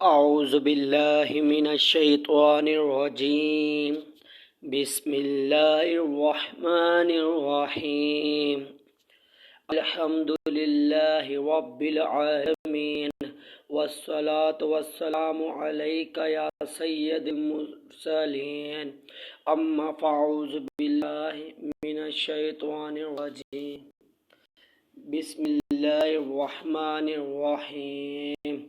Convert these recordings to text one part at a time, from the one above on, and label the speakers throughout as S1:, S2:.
S1: أعوذ بالله من الشيطان الرجيم. بسم الله الرحمن الرحيم. الحمد لله رب العالمين، والصلاة والسلام عليك يا سيد المرسلين. أما فأعوذ بالله من الشيطان الرجيم. بسم الله الرحمن الرحيم.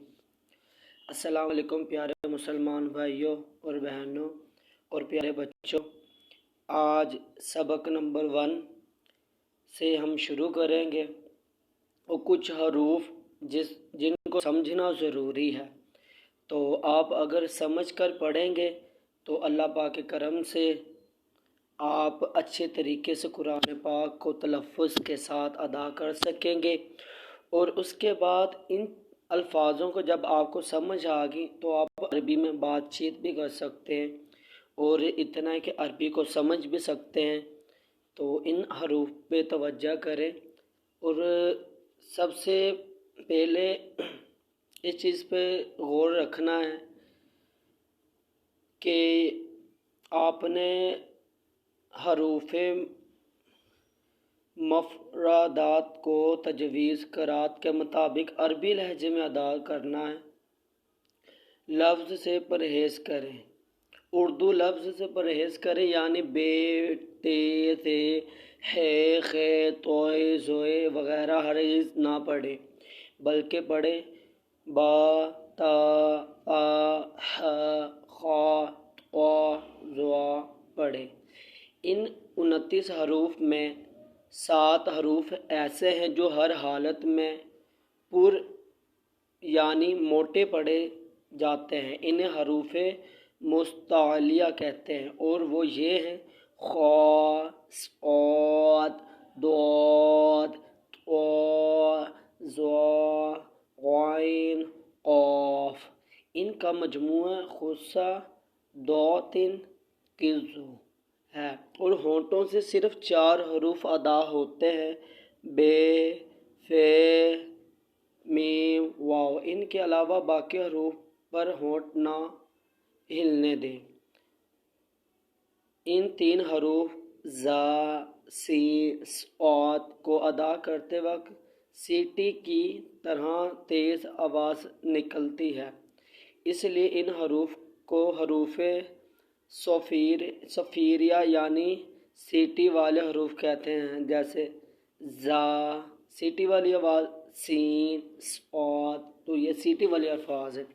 S1: السلام علیکم پیارے مسلمان بھائیوں اور بہنوں اور پیارے بچوں، آج سبق نمبر 1 سے ہم شروع کریں گے اور کچھ حروف جن کو سمجھنا ضروری ہے، تو آپ اگر سمجھ کر پڑھیں گے تو اللہ پاک کے کرم سے آپ اچھے طریقے سے قرآن پاک کو تلفظ کے ساتھ ادا کر سکیں گے، اور اس کے بعد ان الفاظوں کو جب آپ کو سمجھ آ گئی تو آپ عربی میں بات چیت بھی کر سکتے ہیں، اور اتنا ہے کہ عربی کو سمجھ بھی سکتے ہیں۔ تو ان حروف پہ توجہ کریں، اور سب سے پہلے اس چیز پہ غور رکھنا ہے کہ آپ نے حروف مفردات کو تجویز قرات کے مطابق عربی لہجے میں ادا کرنا ہے۔ لفظ سے پرہیز کریں، اردو لفظ سے پرہیز کریں، یعنی بے، تے، تے، ہے، خے، توئے، زوئے وغیرہ ہرگز نہ پڑھیں، بلکہ پڑھیں با، تا، آ، ح، خا، طا، ظا پڑھیں۔ ان 29 حروف میں 7 حروف ایسے ہیں جو ہر حالت میں پر یعنی موٹے پڑھے جاتے ہیں، انہیں حروف مستعلیہ کہتے ہیں، اور وہ یہ ہیں: خا، صاد، ضاد، طا، ظا، غین، قاف۔ ان کا مجموعہ خصہ دوتن قزو ہے، اور ہونٹوں سے صرف 4 حروف ادا ہوتے ہیں: بے، فے، میم، واو۔ ان کے علاوہ باقی حروف پر ہونٹ نہ ہلنے دیں۔ ان 3 حروف زا، سین، صاد کو ادا کرتے وقت سیٹی کی طرح تیز آواز نکلتی ہے، اس لیے ان حروف کو حروف صفیریہ یعنی سیٹی والے حروف کہتے ہیں، جیسے زا سیٹی والی آواز، سین، صاد، تو یہ سیٹی والے الفاظ ہیں۔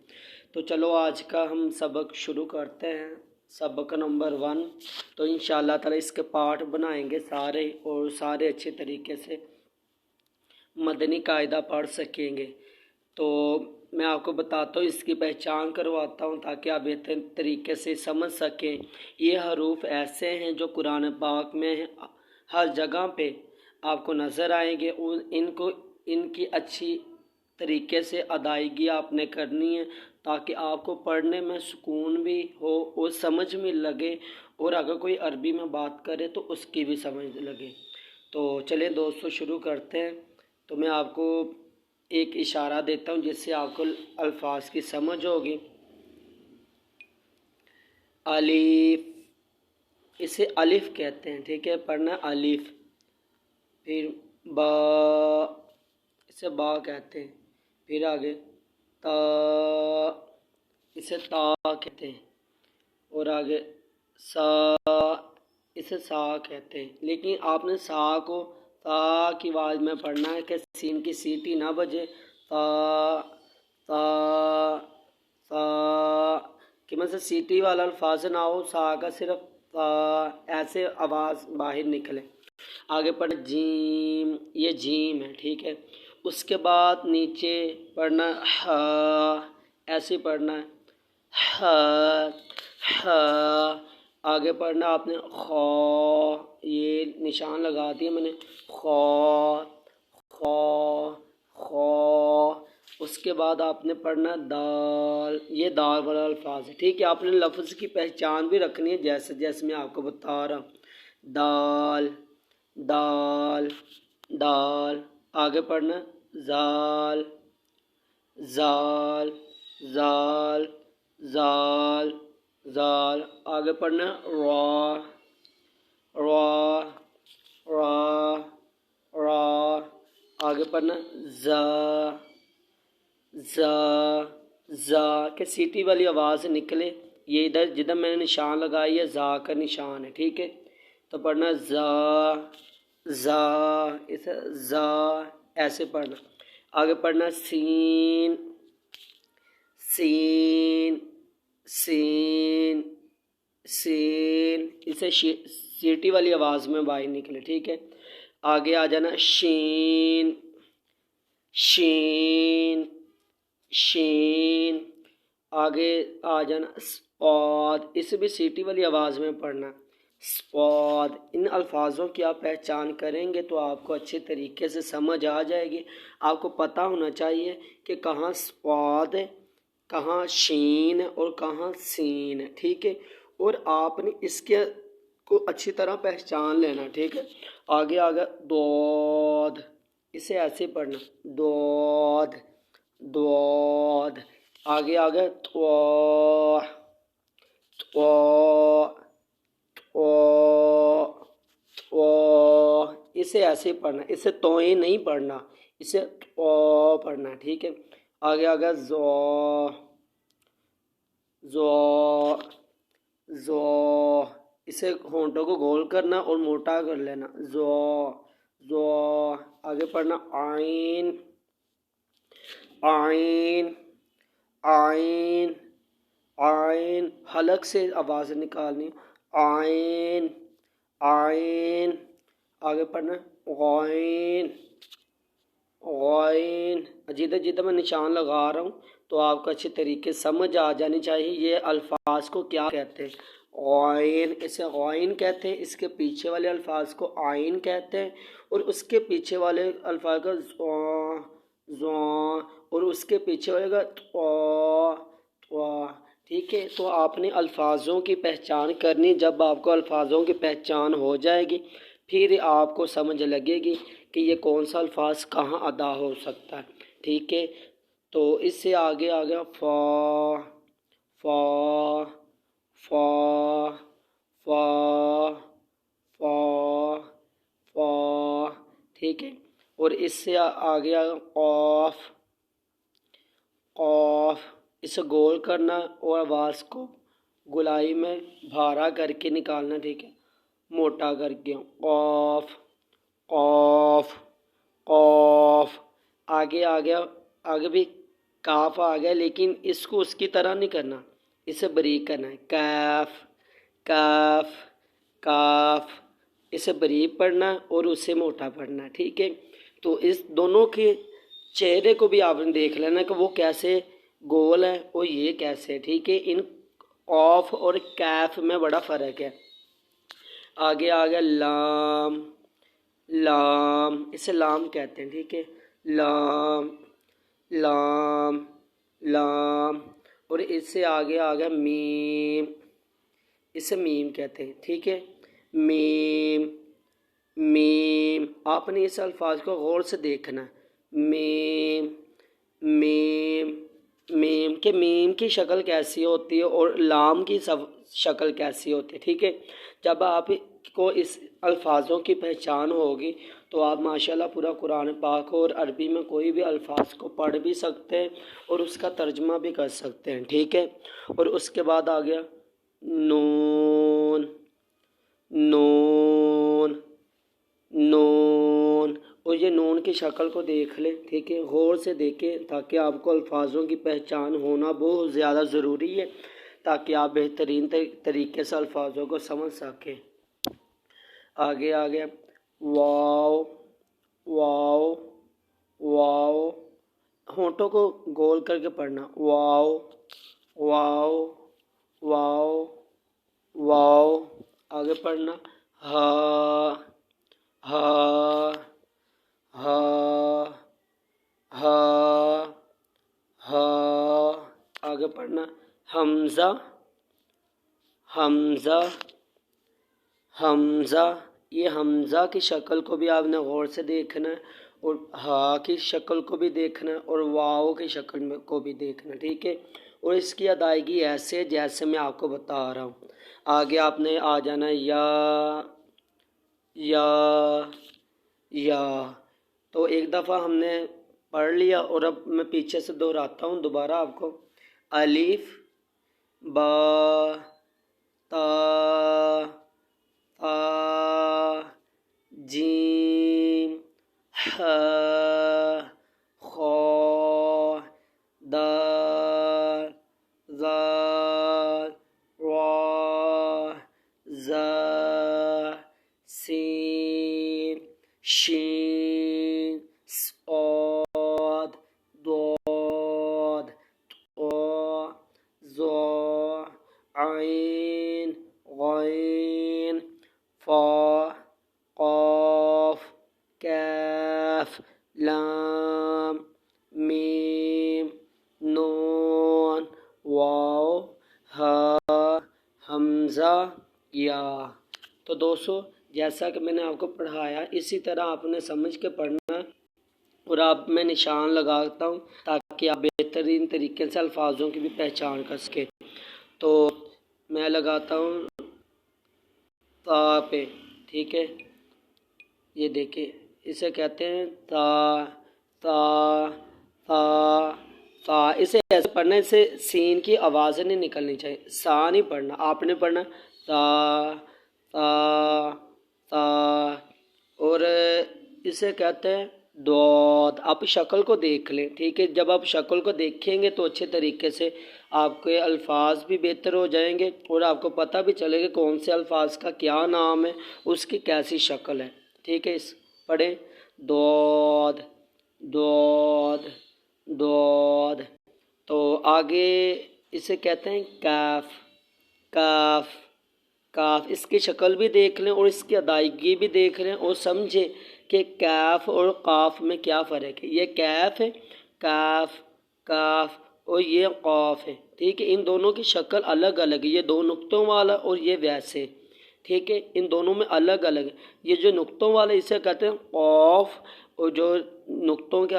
S1: تو چلو آج کا ہم سبق شروع کرتے ہیں، سبق نمبر 1۔ تو انشاءاللہ تعالی اس کے پارٹ بنائیں گے سارے، اور سارے اچھے طریقے سے مدنی قاعدہ پڑھ سکیں گے۔ تو میں آپ کو بتاتا ہوں، اس کی پہچان کرواتا ہوں تاکہ آپ بہتر طریقے سے سمجھ سکیں۔ یہ حروف ایسے ہیں جو قرآن پاک میں ہر جگہ پہ آپ کو نظر آئیں گے، اور ان کی اچھی طریقے سے ادائیگی آپ نے کرنی ہے تاکہ آپ کو پڑھنے میں سکون بھی ہو اور سمجھ میں لگے، اور اگر کوئی عربی میں بات کرے تو اس کی بھی سمجھ لگے۔ تو چلیں دوستو شروع کرتے ہیں۔ تو میں آپ کو ایک اشارہ دیتا ہوں جس سے آپ کو الفاظ کی سمجھ ہوگی۔ الف، اسے الف کہتے ہیں، ٹھیک ہے، پڑھنا الف۔ پھر با، اسے با کہتے ہیں۔ پھر آگے تا، اسے تا کہتے ہیں، اور آگے سا، اسے سا کہتے ہیں۔ لیکن آپ نے سا کو تا کی آواز میں پڑھنا ہے کہ سین کی سیٹی نہ بجے، تا، تا، تا، کہ مثلا سیٹی والا الفاظ نہ ہو، سا کا صرف تا ایسے آواز باہر نکلے۔ آگے پڑھ جیم، یہ جیم ہے، ٹھیک ہے۔ اس کے بعد نیچے پڑھنا ہا، ایسے پڑھنا ہے ہا، ہا۔ آگے پڑھنا آپ نے خا، یہ نشان لگا دیا میں نے، خا، خا، خا۔ اس کے بعد آپ نے پڑھنا دال، یہ دال والا الفاظ ہے، ٹھیک ہے۔ آپ نے لفظ کی پہچان بھی رکھنی ہے جیسے جیسے میں آپ کو بتا رہا ہوں۔ دال، دال، دال۔ آگے پڑھنا زال، زال، زال زال زال. آگے پڑھنا را را را را. آگے پڑھنا زا زا زا کہ سیٹی والی آواز نکلے. یہ ادھر جدھر میں نے نشان لگائی ہے زا کا نشان ہے، ٹھیک ہے. تو پڑھنا زا زا، اسے زا ایسے پڑھنا. آگے پڑھنا سین سین سین سین، اسے سیٹی والی آواز میں باہر نکلے، ٹھیک ہے. آگے آ جانا شین شین شین. آگے آ جانا صاد، اسے بھی سیٹی والی آواز میں پڑھنا صاد. ان الفاظوں کی آپ پہچان کریں گے تو آپ کو اچھے طریقے سے سمجھ آ جائے گی. آپ کو پتہ ہونا چاہیے کہ کہاں صاد ہے، کہاں شین ہے اور کہاں سین ہے، ٹھیک ہے. اور آپ نے اس کے کو اچھی طرح پہچان لینا، ٹھیک ہے. آگے آگے دود، اسے ایسے پڑھنا دود دود. آگے آگے تو تو تو تو، اسے ایسے پڑھنا، اسے توئیں نہیں پڑھنا، اسے تو پڑھنا، ٹھیک ہے. آگے آگے زو زو زو، اسے ہونٹوں کو گول کرنا اور موٹا کر لینا زو زو. آگے پڑھنا آئین آئین آئین آئین، حلق سے آواز نکالنی آئین آئین. آگے پڑھنا غائن غائن. جدھر جدھر میں نشان لگا رہا ہوں تو آپ کو اچھے طریقے سمجھ آ جانی چاہیے یہ الفاظ کو کیا کہتے ہیں. غائن، اسے غائن کہتے ہیں. اس کے پیچھے والے الفاظ کو آئین کہتے ہیں، اور اس کے پیچھے والے الفاظ کو زواں، اور اس کے پیچھے والے کا تو، ٹھیک ہے. تو آپ نے الفاظوں کی پہچان کرنی. جب آپ کو الفاظوں کی پہچان ہو جائے گی پھر آپ کو سمجھ لگے گی کہ یہ کون سا الفاظ کہاں ادا ہو سکتا ہے، ٹھیک ہے. تو اس سے آگے آ گیا فا فا فا فا فا فا، ٹھیک ہے. اور اس سے آگے آ گیا قاف قاف. اسے گول کرنا اور آواز کو گلائی میں بھارا کر کے نکالنا، ٹھیک ہے، موٹا کر کے قاف قاف قاف. آگے آ گیا، آگے بھی کاف آ گیا، لیکن اس کو اس کی طرح نہیں کرنا، اسے باریک کرنا ہے کاف کاف کاف. اسے باریک پڑھنا اور اسے موٹا پڑھنا، ٹھیک ہے. تو اس دونوں کے چہرے کو بھی آپ نے دیکھ لینا کہ وہ کیسے گول ہے اور یہ کیسے، ٹھیک ہے. ان قاف اور کیف میں بڑا فرق ہے. آگے آ گیا لام لام، اسے لام کہتے ہیں، ٹھیک ہے. لام لام لام. اور اس سے آگے آ گیا میم، اسے میم کہتے ہیں، ٹھیک ہے. میم میم. آپ نے اس الفاظ کو غور سے دیکھنا ہے میم میم میم، کہ میم کی شکل کیسی ہوتی ہے اور لام کی شکل کیسی ہوتی ہے، ٹھیک ہے. جب آپ کو اس الفاظوں کی پہچان ہوگی تو آپ ماشاءاللہ پورا قرآن پاک اور عربی میں کوئی بھی الفاظ کو پڑھ بھی سکتے ہیں اور اس کا ترجمہ بھی کر سکتے ہیں، ٹھیک ہے. اور اس کے بعد آ گیا نون نون نون. اور یہ نون کی شکل کو دیکھ لیں، ٹھیک ہے، غور سے دیکھیں تاکہ آپ کو الفاظوں کی پہچان ہونا بہت زیادہ ضروری ہے تاکہ آپ بہترین طریقے سے الفاظوں کو سمجھ سکیں. آگے آ گیا واو واو واو. ہونٹوں کو گول کر کے پڑھنا واو واو واو واو. آگے پڑھنا ہا ہا ہا ہا ہا. آگے پڑھنا حمزہ حمزہ حمزہ. یہ حمزہ کی شکل کو بھی آپ نے غور سے دیکھنا ہے اور ہا کی شکل کو بھی دیکھنا ہے اور واو کی شکل کو بھی دیکھنا ہے، ٹھیک ہے۔ اور اس کی ادائیگی ایسے جیسے میں آپ کو بتا رہا ہوں۔ آگے آپ نے آ جانا یا یا، تو ایک دفعہ ہم نے پڑھ لیا اور اب میں پیچھے سے دہراتا ہوں دوبارہ آپ کو۔ الف با تا جیم ح خ دال ذال را زا سین شین صاد ضاد طا ظا عین غین فا قاف کاف لام میم نون واو ہا حمزہ یا۔ تو دوستو جیسا کہ میں نے آپ کو پڑھایا اسی طرح آپ نے سمجھ کے پڑھنا، اور آپ میں نشان لگاتا ہوں تاکہ آپ بہترین طریقے سے الفاظوں کی بھی پہچان کر سکیں۔ تو میں لگاتا ہوں تا پہ، ٹھیک ہے، یہ دیکھیں اسے کہتے ہیں تا تا تا تا۔ اسے ایسے پڑھنا ہے، اسے سین کی آوازیں نہیں نکلنی چاہیے، سا نہیں پڑھنا، آپ نے پڑھنا تا تا تا۔ اور اسے کہتے ہیں ضاد۔ آپ شکل کو دیکھ لیں، ٹھیک ہے، جب آپ شکل کو دیکھیں گے تو اچھے طریقے سے آپ کے الفاظ بھی بہتر ہو جائیں گے اور آپ کو پتہ بھی چلے گا کون سے الفاظ کا کیا نام ہے، اس کی کیسی شکل ہے، ٹھیک ہے۔ اس پڑھیں ضاد ضاد ضاد۔ تو آگے اسے کہتے ہیں کاف کاف کاف۔ اس کی شکل بھی دیکھ لیں اور اس کی ادائیگی بھی دیکھ لیں اور سمجھیں کہ کاف اور قاف میں کیا فرق ہے۔ یہ کاف ہے، کاف کاف، اور یہ قاف ہے، ٹھیک ہے۔ ان دونوں کی شکل الگ الگ ہے، یہ دو نقطوں والا اور یہ ویسے، ٹھیک ہے، ان دونوں میں الگ الگ ہے۔ یہ جو نقطوں والا اسے کہتے ہیں قاف، اور جو نقطوں کے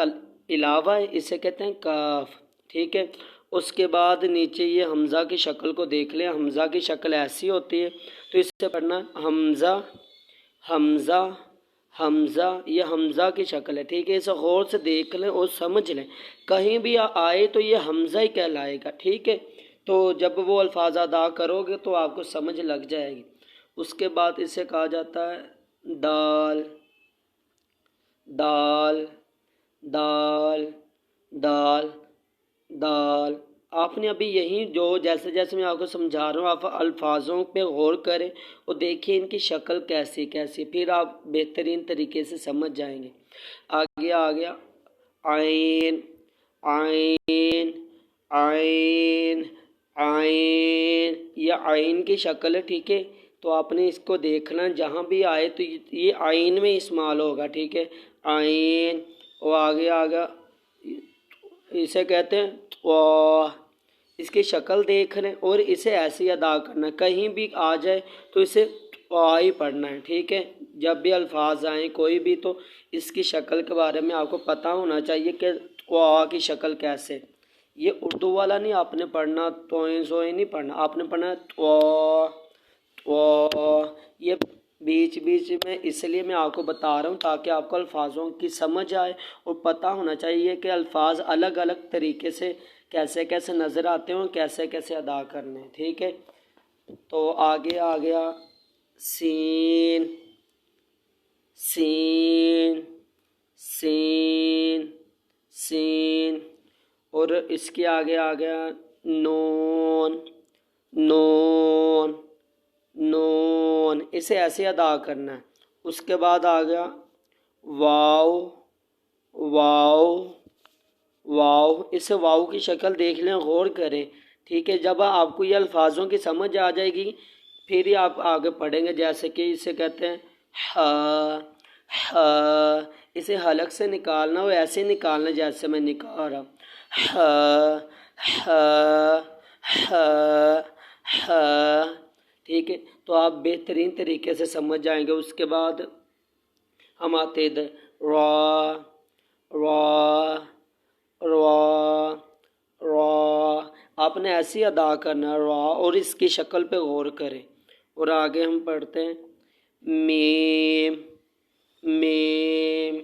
S1: علاوہ ہے اسے کہتے ہیں کاف، ٹھیک ہے۔ اس کے بعد نیچے یہ حمزہ کی شکل کو دیکھ لیں، حمزہ کی شکل ایسی ہوتی ہے، تو اس سے پڑھنا حمزہ حمزہ حمزہ، یہ حمزہ کی شکل ہے، ٹھیک ہے۔ اسے غور سے دیکھ لیں اور سمجھ لیں، کہیں بھی آئے تو یہ حمزہ ہی کہلائے گا، ٹھیک ہے۔ تو جب وہ الفاظ ادا کرو گے تو آپ کو سمجھ لگ جائے گی۔ اس کے بعد اسے کہا جاتا ہے دال دال دال دال دال۔ آپ نے ابھی یہی جو جیسے جیسے میں آپ کو سمجھا رہا ہوں آپ الفاظوں پہ غور کریں اور دیکھیں ان کی شکل کیسی کیسی، پھر آپ بہترین طریقے سے سمجھ جائیں گے۔ آگے آ گیا عین عین عین عین، یہ عین کی شکل ہے، ٹھیک ہے۔ تو آپ نے اس کو دیکھنا جہاں بھی آئے تو یہ عین میں استعمال ہوگا، ٹھیک ہے، عین۔ اور آگے آگا اسے کہتے ہیں طا۔ اس کی شکل دیکھ لیں اور اسے ایسے ادا کرنا، کہیں بھی آ جائے تو اسے طا ہی پڑھنا ہے، ٹھیک ہے۔ جب بھی الفاظ آئیں کوئی بھی تو اس کی شکل کے بارے میں آپ کو پتہ ہونا چاہیے کہ طا کی شکل کیسے۔ یہ اردو والا نہیں آپ نے پڑھنا، توئیں زوئیں نہیں پڑھنا، آپ نے پڑھنا طا طا۔ یہ بیچ بیچ میں اس لیے میں آپ کو بتا رہا ہوں تاکہ آپ کو الفاظوں کی سمجھ آئے اور پتہ ہونا چاہیے کہ الفاظ الگ الگ طریقے سے کیسے کیسے نظر آتے ہیں اور کیسے کیسے ادا کرنے ہیں، ٹھیک ہے۔ تو آگے آ گیا سین سین سین سین، اور اس کے آگے آ گیا نون نون نون، اسے ایسے ادا کرنا ہے۔ اس کے بعد آ گیا واو واو واو، اسے واو کی شکل دیکھ لیں، غور کریں، ٹھیک ہے۔ جب آپ کو یہ الفاظوں کی سمجھ آ جائے گی پھر ہی آپ آگے پڑھیں گے، جیسے کہ اسے کہتے ہیں ہا ہا، اسے حلق سے نکالنا ہو ایسے نکالنا جیسے میں نکال رہا ہوں، ہا ہا ہا ہا، ٹھیک ہے۔ تو آپ بہترین طریقے سے سمجھ جائیں گے۔ اس کے بعد ہم آتے ادھر را را را را، آپ نے ایسی ادا کرنا ہے را، اور اس کی شکل پہ غور کریں۔ اور آگے ہم پڑھتے ہیں میم میم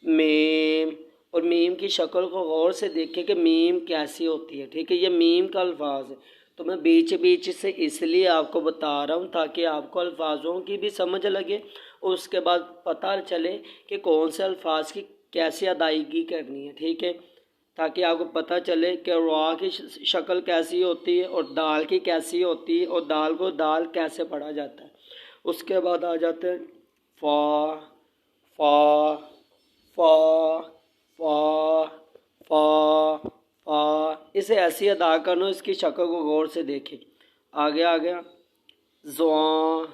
S1: میم، اور میم کی شکل کو غور سے دیکھیں کہ میم کیسی ہوتی ہے، ٹھیک ہے، یہ میم کا الفاظ ہے۔ تو میں بیچ بیچ سے اس لیے آپ کو بتا رہا ہوں تاکہ آپ کو الفاظوں کی بھی سمجھ لگے، اور اس کے بعد پتہ چلے کہ کون سے الفاظ کی کیسے ادائیگی کرنی ہے، ٹھیک ہے، تاکہ آپ کو پتہ چلے کہ را کی شکل کیسی ہوتی ہے اور دال کی کیسی ہوتی ہے، اور دال کو دال کیسے پڑھا جاتا ہے۔ اس کے بعد آ جاتے ہیں فا فا فا فا فا فا، اسے ایسی ادا کرنا، اس کی شکل کو غور سے دیکھیں۔ آگے آ گیا زواں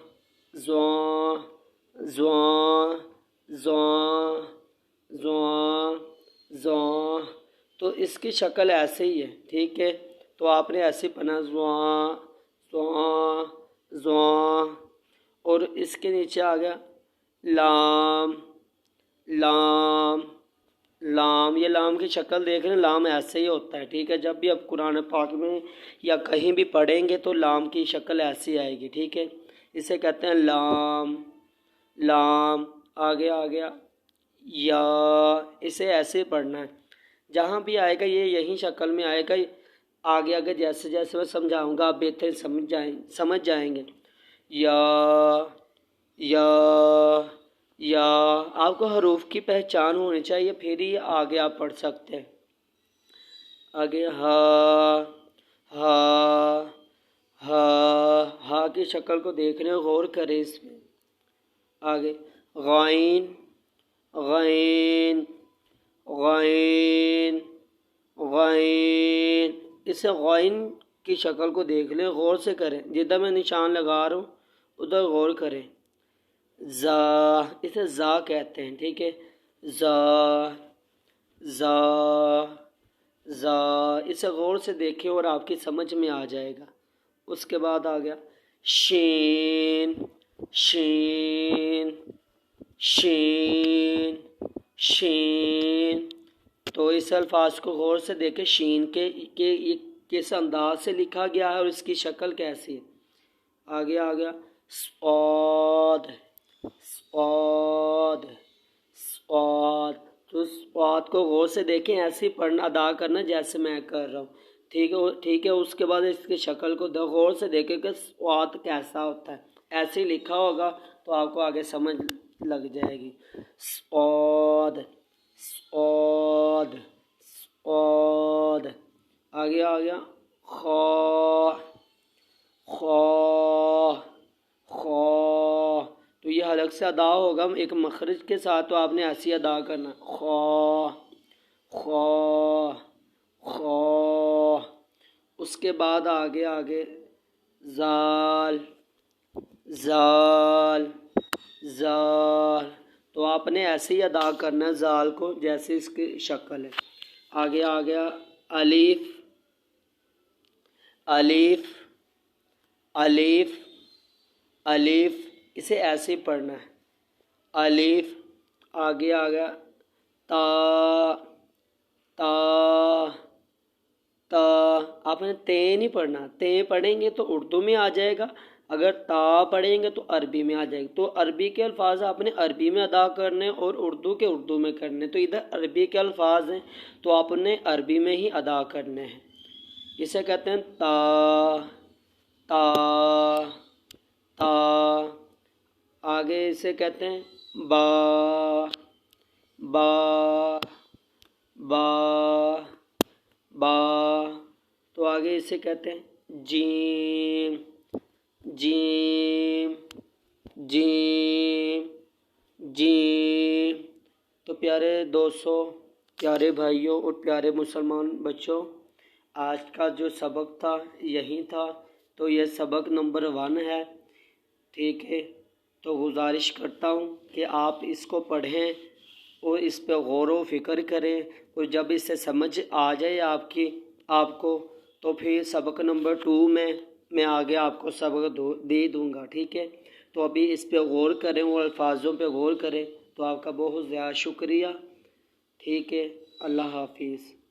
S1: زواں زواں زواں زواں زواں، تو اس کی شکل ایسے ہی ہے، ٹھیک ہے، تو آپ نے ایسے پڑھنا زواں زواں زواں۔ اور اس کے نیچے آ گیا لام لام لام، یہ لام کی شکل دیکھ رہے ہیں، لام ایسے ہی ہوتا ہے، ٹھیک ہے، جب بھی آپ قرآن پاک میں یا کہیں بھی پڑھیں گے تو لام کی شکل ایسی آئے گی، ٹھیک ہے، اسے کہتے ہیں لام لام۔ آگے آ گیا یا، اسے ایسے پڑھنا ہے، جہاں بھی آئے گا یہ یہی شکل میں آئے گا، آگے آگے جیسے جیسے میں سمجھاؤں گا آپ بہتر سمجھ جائیں گے۔ یا یا یا، آپ کو حروف کی پہچان ہونی چاہیے، پھر ہی آگے آپ پڑھ سکتے ہیں۔ آگے ہا ہا ہا، ہا کی شکل کو دیکھنے غور کریں اس میں۔ آگے غائن غائن غائن غائن، اسے غائن کی شکل کو دیکھ لیں، غور سے کریں، جدھر میں نشان لگا رہا ہوں ادھر غور کریں۔ زا، اسے زا کہتے ہیں، ٹھیک ہے، زا زا زا، اسے غور سے دیکھیں اور آپ کی سمجھ میں آ جائے گا۔ اس کے بعد آ گیا شین شین شین شین، تو اس الفاظ کو غور سے دیکھیں شین کے یہ کس انداز سے لکھا گیا ہے اور اس کی شکل کیسی ہے۔ آگے آ گیا صاد صاد صاد، تو صاد کو غور سے دیکھیں، ایسے پڑھنا ادا کرنا جیسے میں کر رہا ہوں، ٹھیک ہے۔ اس کے بعد اس کی شکل کو غور سے دیکھیں کہ صاد کیسا ہوتا ہے، ایسے ہی لکھا ہوگا تو آپ کو آگے سمجھ لگ جائے گی۔ صاد صاد صاد، آگے آ گیا خا خا خا، تو یہ حلق سے ادا ہوگا ایک مخرج کے ساتھ، تو آپ نے ایسی ادا کرنا خا خا خا۔ اس کے بعد آگے زال زال زال، تو آپ نے ایسے ہی ادا کرنا ہے زال کو جیسے اس کی شکل ہے۔ آگے آ گیا الف الف الف الف، اسے ایسے ہی پڑھنا ہے الف۔ آگے آ گیا تا تا تا، آپ نے تے نہیں پڑھنا، تے پڑھیں گے تو اردو میں آ جائے گا، اگر تا پڑھیں گے تو عربی میں آ جائے گا، تو عربی کے الفاظ آپ نے عربی میں ادا کرنے اور اردو کے اردو میں کرنے، تو ادھر عربی کے الفاظ ہیں تو آپ نے عربی میں ہی ادا کرنے ہیں۔ اسے کہتے ہیں تا تا تا۔ آگے اسے کہتے ہیں با با با با، تو آگے اسے کہتے ہیں جیم جیم جیم جیم۔ تو پیارے دوستوں، پیارے بھائیوں اور پیارے مسلمان بچوں، آج کا جو سبق تھا یہی تھا، تو یہ سبق نمبر 1 ہے، ٹھیک ہے، تو گزارش کرتا ہوں کہ آپ اس کو پڑھیں اور اس پہ غور و فکر کریں، اور جب اس سے سمجھ آ جائے آپ کو تو پھر سبق نمبر 2 میں آگے آپ کو سبق دے دوں گا، ٹھیک ہے، تو ابھی اس پہ غور کریں اور الفاظوں پہ غور کریں، تو آپ کا بہت زیادہ شکریہ۔ ٹھیک ہے، اللہ حافظ۔